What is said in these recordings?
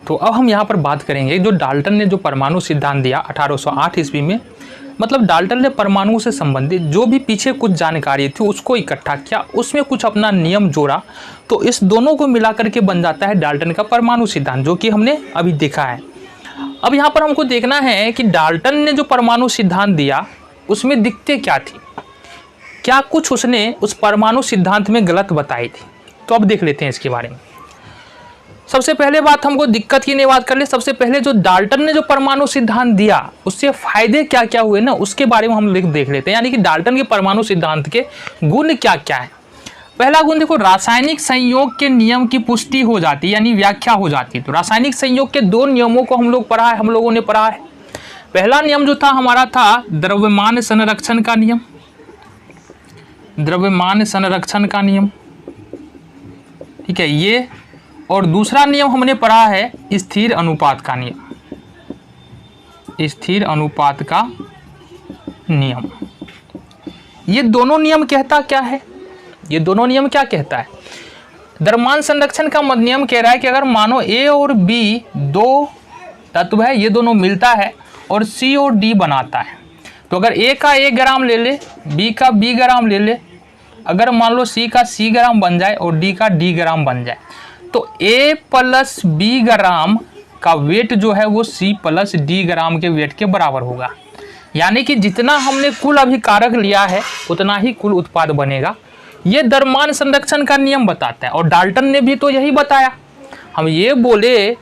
तो अब हम यहाँ पर बात करेंगे जो डाल्टन ने जो परमाणु सिद्धांत दिया 1808 ईस्वी में, मतलब डाल्टन ने परमाणु से संबंधित जो भी पीछे कुछ जानकारी थी उसको इकट्ठा किया, उसमें कुछ अपना नियम जोड़ा, तो इस दोनों को मिला करके बन जाता है डाल्टन का परमाणु सिद्धांत, जो कि हमने अभी देखा है। अब यहाँ पर हमको देखना है कि डाल्टन ने जो परमाणु सिद्धांत दिया उसमें दिक्कतें क्या थी, क्या कुछ उसने उस परमाणु सिद्धांत में गलत बताई थी। तो अब देख लेते हैं इसके बारे में। सबसे पहले बात हमको दिक्कत की नहीं बात कर ले, सबसे पहले जो डाल्टन ने जो परमाणु सिद्धांत दिया उससे फायदे क्या क्या हुए ना उसके बारे में हम देख लेते हैं, यानी कि डाल्टन के परमाणु सिद्धांत के गुण क्या क्या है। पहला गुण देखो, रासायनिक संयोग के नियम की पुष्टि हो जाती है, यानी व्याख्या हो जाती है। तो रासायनिक संयोग के दो नियमों को हम लोगों ने पढ़ा है। पहला नियम जो था हमारा था द्रव्यमान संरक्षण का नियम, द्रव्यमान संरक्षण का नियम, ठीक है ये। और दूसरा नियम हमने पढ़ा है स्थिर अनुपात का नियम, स्थिर अनुपात का नियम। ये दोनों नियम कहता क्या है, ये दोनों नियम क्या कहता है, द्रव्यमान संरक्षण का नियम कह रहा है कि अगर मानो A और B दो तत्व है, ये दोनों मिलता है और C और D बनाता है, तो अगर A का A ग्राम ले ले, B का B ग्राम ले ले, अगर मान लो C का C ग्राम बन जाए और D का D ग्राम बन जाए, तो A प्लस B ग्राम का वेट जो है वो C प्लस D ग्राम के वेट के बराबर होगा। यानी कि जितना हमने कुल अभिकारक लिया है उतना ही कुल उत्पाद बनेगा। ये द्रव्यमान संरक्षण का नियम बताता है और डाल्टन ने भी तो यही बताया। हम ये बोले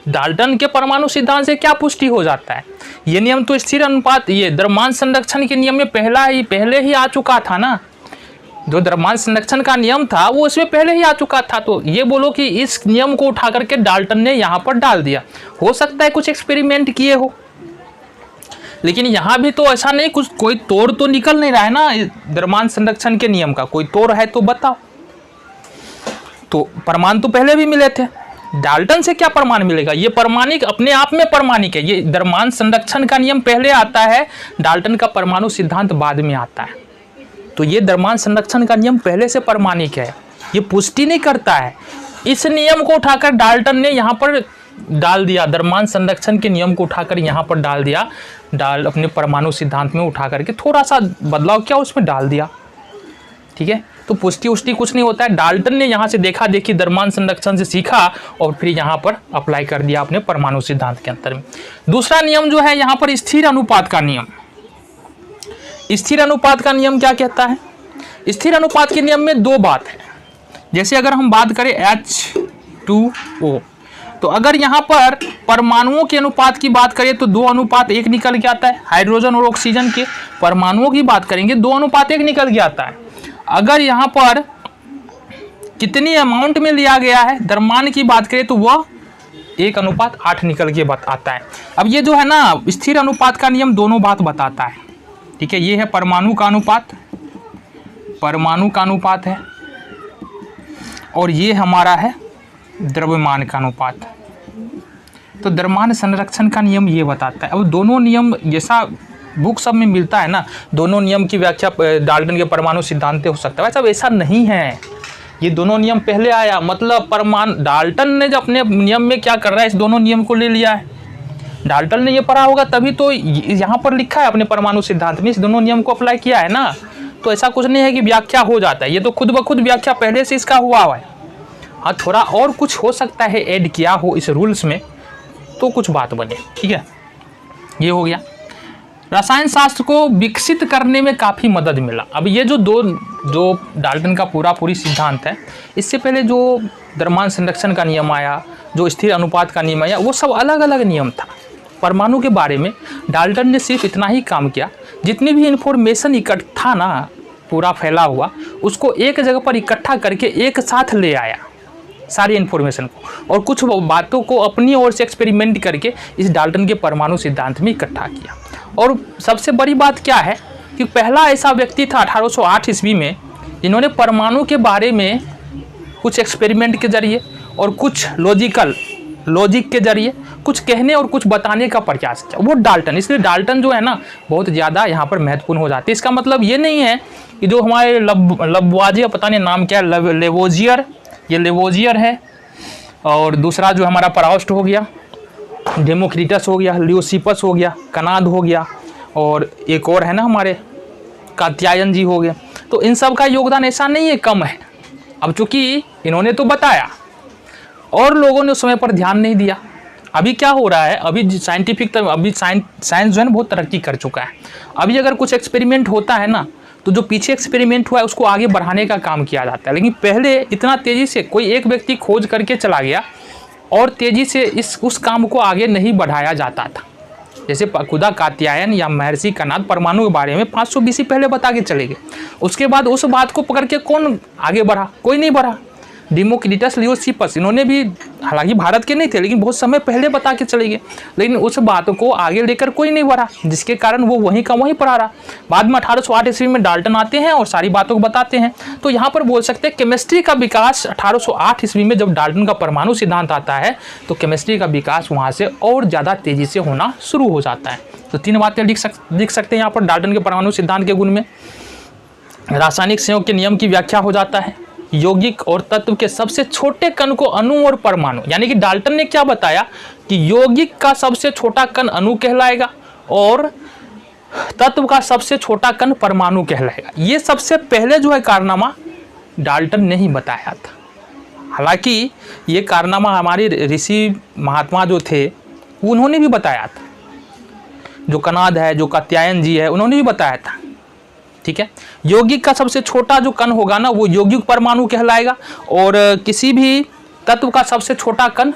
डाल्टन के परमाणु सिद्धांत से क्या पुष्टि हो जाता है, ये नियम तो स्थिर अनुपात, ये द्रव्यमान संरक्षण के नियम में पहले ही आ चुका था ना, जो द्रव्यमान संरक्षण का नियम था वो इसमें पहले ही आ चुका था। तो ये बोलो कि इस नियम को उठा करके डाल्टन ने यहाँ पर डाल दिया। हो सकता है कुछ एक्सपेरिमेंट किए हो, लेकिन यहाँ भी तो ऐसा नहीं, कुछ कोई तोड़ तो निकल नहीं रहा है ना द्रव्यमान संरक्षण के नियम का, कोई तोड़ है तो बताओ। तो प्रमाण तो पहले भी मिले थे, डाल्टन से क्या प्रमाण मिलेगा, ये प्रमाणिक अपने आप में प्रमाणिक है। ये द्रव्यमान संरक्षण का नियम पहले आता है, डाल्टन का परमाणु सिद्धांत बाद में आता है। तो ये द्रव्यमान संरक्षण का नियम पहले से प्रमाणिक है, ये पुष्टि नहीं करता है। इस नियम को उठाकर डाल्टन ने यहाँ पर डाल दिया, द्रव्यमान संरक्षण के नियम को उठाकर यहाँ पर डाल दिया, अपने परमाणु सिद्धांत में उठा करके थोड़ा सा बदलाव किया, उसमें डाल दिया, ठीक है। तो पुष्टि उष्टि कुछ नहीं होता है, डाल्टन ने यहाँ से देखा देखी द्रव्यमान संरक्षण से सीखा और फिर यहाँ पर अप्लाई कर दिया अपने परमाणु सिद्धांत के अंतर में। दूसरा नियम जो है यहाँ पर स्थिर अनुपात का नियम। स्थिर अनुपात का नियम क्या कहता है, स्थिर अनुपात के नियम में दो बात है। जैसे अगर हम बात करें H2O, तो अगर यहाँ पर परमाणुओं के अनुपात की बात करें तो 2:1 निकल के आता है। हाइड्रोजन और ऑक्सीजन के परमाणुओं की बात करेंगे 2:1 निकल के आता है। अगर यहाँ पर कितनी अमाउंट में लिया गया है द्रव्यमान की बात करें तो वह 1:8 निकल के आता है। अब ये जो है ना स्थिर अनुपात का नियम दोनों बात बताता है, ठीक है। ये है परमाणु का अनुपात, परमाणु का अनुपात है, और ये हमारा है द्रव्यमान का अनुपात। तो द्रव्यमान संरक्षण का नियम ये बताता है। अब दोनों नियम जैसा बुक सब में मिलता है ना, दोनों नियम की व्याख्या डाल्टन के परमाणु सिद्धांत हो सकता है, वैसा नहीं है। ये दोनों नियम पहले आया, मतलब डाल्टन ने जो अपने नियम में क्या कर रहा है, इस दोनों नियम को ले लिया है। डाल्टन ने ये पढ़ा होगा तभी तो यहाँ पर लिखा है अपने परमाणु सिद्धांत में, इस दोनों नियम को अप्लाई किया है ना। तो ऐसा कुछ नहीं है कि व्याख्या हो जाता है, ये तो खुद ब खुद व्याख्या पहले से इसका हुआ है। हाँ, थोड़ा और कुछ हो सकता है ऐड किया हो इस रूल्स में तो कुछ बात बने, ठीक है। ये हो गया। रसायन शास्त्र को विकसित करने में काफ़ी मदद मिला। अब ये जो डाल्टन का पूरी सिद्धांत है, इससे पहले जो द्रव्यमान संरक्षण का नियम आया, जो स्थिर अनुपात का नियम आया, वो सब अलग अलग नियम था। परमाणु के बारे में डाल्टन ने सिर्फ इतना ही काम किया, जितनी भी इंफॉर्मेशन इकट्ठा ना पूरा फैला हुआ, उसको एक जगह पर इकट्ठा करके एक साथ ले आया सारी इन्फॉर्मेशन को, और कुछ बातों को अपनी ओर से एक्सपेरिमेंट करके इस डाल्टन के परमाणु सिद्धांत में इकट्ठा किया। और सबसे बड़ी बात क्या है कि पहला ऐसा व्यक्ति था 1808 ईस्वी में जिन्होंने परमाणु के बारे में कुछ एक्सपेरिमेंट के जरिए और कुछ लॉजिक के जरिए कुछ कहने और कुछ बताने का प्रयास किया, वो डाल्टन। इसलिए डाल्टन जो है ना बहुत ज़्यादा यहाँ पर महत्वपूर्ण हो जाती है। इसका मतलब ये नहीं है कि जो हमारे लवोजियर, पता नहीं नाम क्या है, लेवोजियर, ये लेवोजियर है, और दूसरा जो हमारा पराउस्ट हो गया, डेमोक्रिटस हो गया, ल्यूसिपस हो गया, कनाद हो गया, और एक और है ना हमारे कात्यायन जी हो गए। तो इन सब का योगदान ऐसा नहीं है कम है। अब चूंकि इन्होंने तो बताया और लोगों ने उस समय पर ध्यान नहीं दिया। अभी क्या हो रहा है, अभी साइंटिफिक अभी साइंस जो है ना बहुत तरक्की कर चुका है। अभी अगर कुछ एक्सपेरिमेंट होता है ना, तो जो पीछे एक्सपेरिमेंट हुआ है उसको आगे बढ़ाने का काम किया जाता है। लेकिन पहले इतना तेज़ी से कोई एक व्यक्ति खोज करके चला गया और तेज़ी से उस काम को आगे नहीं बढ़ाया जाता था। जैसे खुदा कात्यायन या महर्षि कनाद परमाणु के बारे में 500 BC पहले बता के चले गए। उसके बाद उस बात को पकड़ के कौन आगे बढ़ा? कोई नहीं बढ़ा। डेमोक्रिटस, ल्यूसिपस, इन्होंने भी हालांकि भारत के नहीं थे लेकिन बहुत समय पहले बता के चले गए, लेकिन उस बात को आगे लेकर कोई नहीं बढ़ा, जिसके कारण वो वहीं का वहीं पढ़ा रहा। बाद में 1808 ईस्वी में डाल्टन आते हैं और सारी बातों को बताते हैं। तो यहाँ पर बोल सकते हैं केमिस्ट्री का विकास 1808 ईस्वी में जब डाल्टन का परमाणु सिद्धांत आता है तो केमिस्ट्री का विकास वहाँ से और ज़्यादा तेज़ी से होना शुरू हो जाता है। तो 3 बातें लिख सकते हैं यहाँ पर डाल्टन के परमाणु सिद्धांत के गुण में। रासायनिक संयोग के नियम की व्याख्या हो जाता है। यौगिक और तत्व के सबसे छोटे कण को अणु और परमाणु, यानी कि डाल्टन ने क्या बताया कि यौगिक का सबसे छोटा कण अणु कहलाएगा और तत्व का सबसे छोटा कण परमाणु कहलाएगा। ये सबसे पहले जो है कारनामा डाल्टन ने ही बताया था। हालांकि ये कारनामा हमारे ऋषि महात्मा जो थे उन्होंने भी बताया था। जो कनाद है, जो कात्यायन जी है, उन्होंने भी बताया था। ठीक है, यौगिक का सबसे छोटा जो कण होगा ना वो यौगिक परमाणु कहलाएगा और किसी भी तत्व का सबसे छोटा कण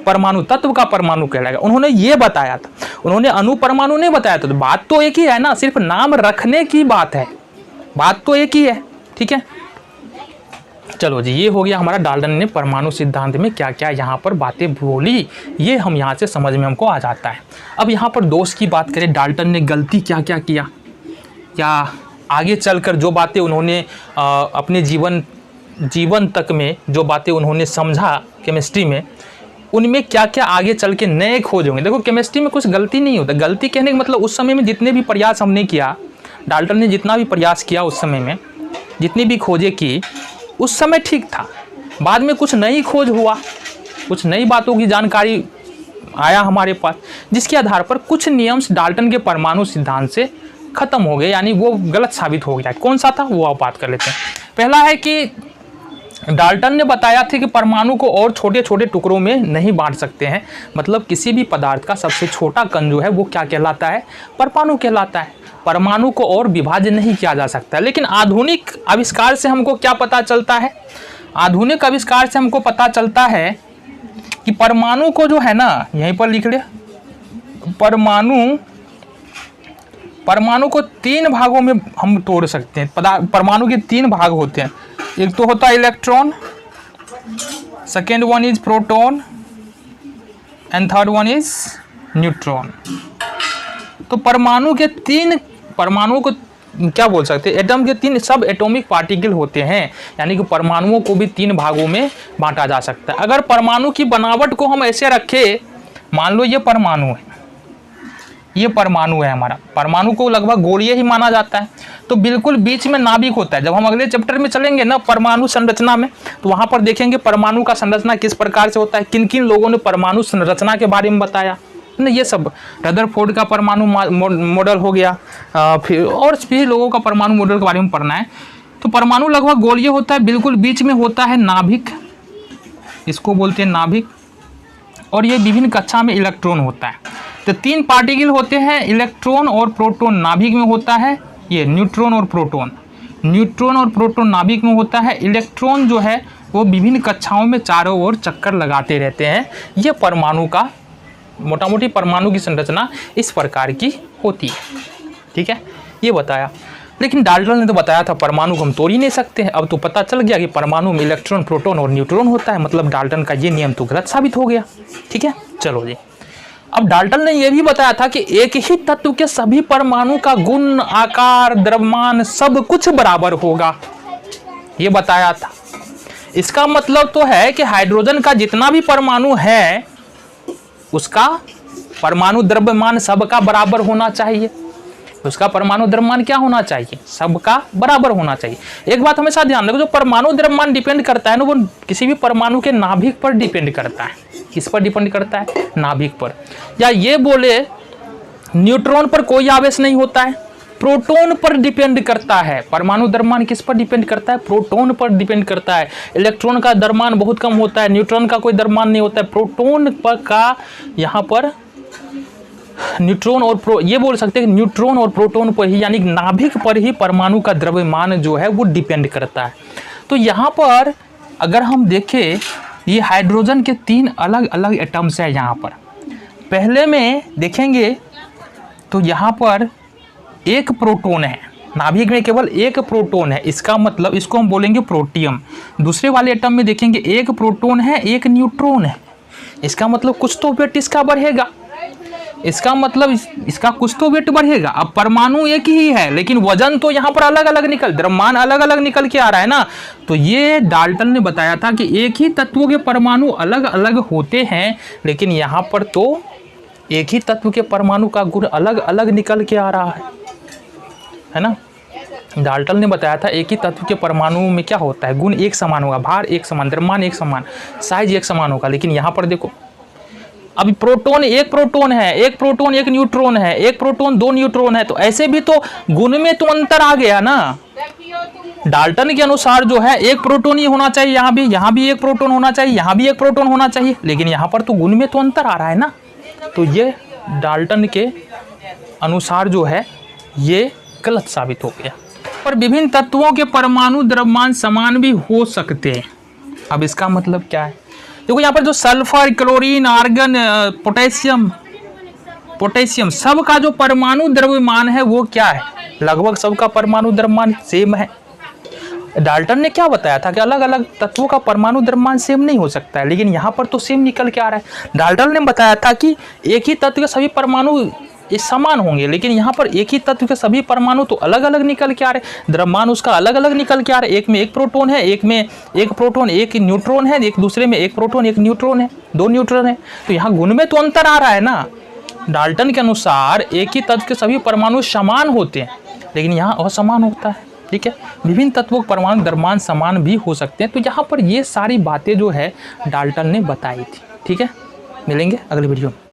परमाणु तत्व का परमाणु कहलाएगा। उन्होंने ये बताया था, उन्होंने अणु परमाणु नहीं बताया था। तो बात तो एक ही है ना, सिर्फ नाम रखने की बात है, बात तो एक ही है। ठीक है, चलो जी, ये हो गया हमारा डाल्टन ने परमाणु सिद्धांत में क्या क्या यहाँ पर बातें बोली, ये हम यहाँ से समझ में हमको आ जाता है। अब यहाँ पर दोष की बात करें, डाल्टन ने गलती क्या क्या किया, या आगे चलकर जो बातें उन्होंने अपने जीवन तक में जो बातें उन्होंने समझा केमिस्ट्री में, उनमें क्या क्या आगे चल के नए खोज होंगे। देखो केमिस्ट्री में कुछ गलती नहीं होता। गलती कहने का मतलब उस समय में जितने भी प्रयास हमने किया, डाल्टन ने जितना भी प्रयास किया उस समय में, जितनी भी खोजें की उस समय ठीक था। बाद में कुछ नई खोज हुआ, कुछ नई बातों की जानकारी आया हमारे पास, जिसके आधार पर कुछ नियम डाल्टन के परमाणु सिद्धांत से खत्म हो गए, यानी वो गलत साबित हो गया। कौन सा था वो आप बात कर लेते हैं। पहला है कि डाल्टन ने बताया था कि परमाणु को और छोटे छोटे टुकड़ों में नहीं बांट सकते हैं। मतलब किसी भी पदार्थ का सबसे छोटा कण जो है वो क्या कहलाता है? परमाणु कहलाता है। परमाणु को और विभाजन नहीं किया जा सकता। लेकिन आधुनिक आविष्कार से हमको क्या पता चलता है? आधुनिक आविष्कार से हमको पता चलता है कि परमाणु को जो है ना, यहीं पर लिख ले, परमाणु को 3 भागों में हम तोड़ सकते हैं। परमाणु के 3 भाग होते हैं। एक तो होता है electron, second one is proton and third one is neutron. तो परमाणुओं को क्या बोल सकते हैं? एटम के 3 सब एटॉमिक पार्टिकल होते हैं, यानी कि परमाणुओं को भी 3 भागों में बांटा जा सकता है। अगर परमाणु की बनावट को हम ऐसे रखें, मान लो ये परमाणु है, ये परमाणु है हमारा। परमाणु को लगभग गोलीय ही माना जाता है। तो बिल्कुल बीच में नाभिक होता है। जब हम अगले चैप्टर में चलेंगे ना परमाणु संरचना में, तो वहाँ पर देखेंगे परमाणु का संरचना किस प्रकार से होता है, किन किन लोगों ने परमाणु संरचना के बारे में बताया ना। ये सब रदरफोर्ड का परमाणु मॉडल हो गया, फिर और भी लोगों का परमाणु मॉडल के बारे में पढ़ना है। तो परमाणु लगभग गोलीय होता है, बिल्कुल बीच में होता है नाभिक, इसको बोलते हैं नाभिक, और ये विभिन्न कक्षा में इलेक्ट्रॉन होता है। तो 3 पार्टिकल होते हैं, इलेक्ट्रॉन और प्रोटॉन नाभिक में होता है, ये न्यूट्रॉन और प्रोटॉन। न्यूट्रॉन और प्रोटॉन नाभिक में होता है। इलेक्ट्रॉन जो है वो विभिन्न कक्षाओं में चारों ओर चक्कर लगाते रहते हैं। ये परमाणु का मोटा मोटी परमाणु की संरचना इस प्रकार की होती है। ठीक है, ये बताया। लेकिन डाल्टन ने तो बताया था परमाणु को हम तोड़ ही नहीं सकते हैं। अब तो पता चल गया कि परमाणु में इलेक्ट्रॉन, प्रोटॉन और न्यूट्रॉन होता है। मतलब डाल्टन का ये नियम तो गलत साबित हो गया। ठीक है, चलो जी। अब डाल्टन ने यह भी बताया था कि एक ही तत्व के सभी परमाणु का गुण, आकार, द्रव्यमान सब कुछ बराबर होगा, ये बताया था। इसका मतलब तो है कि हाइड्रोजन का जितना भी परमाणु है उसका परमाणु द्रव्यमान सबका बराबर होना चाहिए। उसका परमाणु द्रव्यमान क्या होना चाहिए, सबका बराबर होना चाहिए। एक बात हमेशा ध्यान रखो, जो परमाणु द्रव्यमान डिपेंड करता है ना, वो किसी भी परमाणु के नाभिक पर डिपेंड करता है। किस पर डिपेंड करता है, नाभिक पर। या ये बोले न्यूट्रॉन पर कोई आवेश नहीं होता है, प्रोटॉन पर डिपेंड करता है। परमाणु द्रव्यमान किस पर डिपेंड करता है, प्रोटॉन पर डिपेंड करता है। इलेक्ट्रॉन का द्रव्यमान बहुत कम होता है, न्यूट्रॉन का कोई द्रव्यमान नहीं होता है। प्रोटॉन पर का यहाँ पर न्यूट्रॉन और ये बोल सकते हैं कि न्यूट्रॉन और प्रोटॉन पर ही, यानी नाभिक पर ही परमाणु का द्रव्यमान जो है वो डिपेंड करता है। तो यहाँ पर अगर हम देखें, ये हाइड्रोजन के 3 अलग अलग एटम्स है। यहाँ पर पहले में देखेंगे तो यहाँ पर एक प्रोटॉन है, नाभिक में केवल एक प्रोटॉन है, इसका मतलब इसको हम बोलेंगे प्रोटियम। दूसरे वाले एटम में देखेंगे एक प्रोटॉन है, एक न्यूट्रॉन है, इसका मतलब कुछ तो वेट इसका बढ़ेगा, इसका मतलब इसका कुछ तो वेट बढ़ेगा। अब परमाणु एक ही है, लेकिन वजन तो यहाँ पर अलग अलग द्रव्यमान अलग अलग निकल के आ रहा है ना। तो ये डाल्टन ने बताया था कि एक ही तत्वों के परमाणु अलग अलग होते हैं, लेकिन यहाँ पर तो एक ही तत्व के परमाणु का गुण अलग अलग निकल के आ रहा है ना। डाल्टन ने बताया था एक ही तत्व के परमाणु में क्या होता है, गुण एक समान होगा, भार एक समान, द्रव्यमान एक समान, साइज एक समान होगा। लेकिन यहाँ पर देखो, अभी प्रोटॉन एक प्रोटॉन है, एक प्रोटॉन एक न्यूट्रॉन है, एक प्रोटॉन 2 न्यूट्रॉन है, तो ऐसे भी तो गुण में तो अंतर आ गया ना। डाल्टन के अनुसार जो है एक प्रोटॉन ही होना चाहिए, यहाँ भी एक प्रोटॉन होना चाहिए, यहाँ भी एक प्रोटॉन होना चाहिए, लेकिन यहाँ पर तो गुण में तो अंतर आ रहा है ना। तो ये डाल्टन के अनुसार जो है ये गलत साबित हो गया। पर विभिन्न तत्वों के परमाणु द्रव्यमान समान भी हो सकते हैं। अब इसका मतलब क्या है, देखो यहाँ पर जो सल्फर, क्लोरीन, आर्गन, पोटेशियम सब का जो परमाणु द्रव्यमान है वो क्या है, लगभग सबका परमाणु द्रव्यमान सेम है। डाल्टन ने क्या बताया था कि अलग अलग तत्वों का परमाणु द्रव्यमान सेम नहीं हो सकता है, लेकिन यहाँ पर तो सेम निकल के आ रहा है। डाल्टन ने बताया था कि एक ही तत्व के सभी परमाणु ये समान होंगे, लेकिन यहाँ पर एक ही तत्व के सभी परमाणु तो अलग अलग निकल के आ रहे, द्रव्यमान उसका अलग अलग निकल के आ रहा है। एक में एक प्रोटॉन है, एक में एक प्रोटॉन एक न्यूट्रॉन है, एक दूसरे में एक प्रोटॉन एक न्यूट्रॉन है, 2 न्यूट्रॉन है। तो यहाँ गुण में तो अंतर आ रहा है ना। डाल्टन के अनुसार एक ही तत्व के सभी परमाणु समान होते हैं, लेकिन यहाँ असमान होता है। ठीक है, विभिन्न तत्वों के परमाणु द्रव्यमान समान भी हो सकते हैं। तो यहाँ पर ये सारी बातें जो है डाल्टन ने बताई थी। ठीक है, मिलेंगे अगले वीडियो में।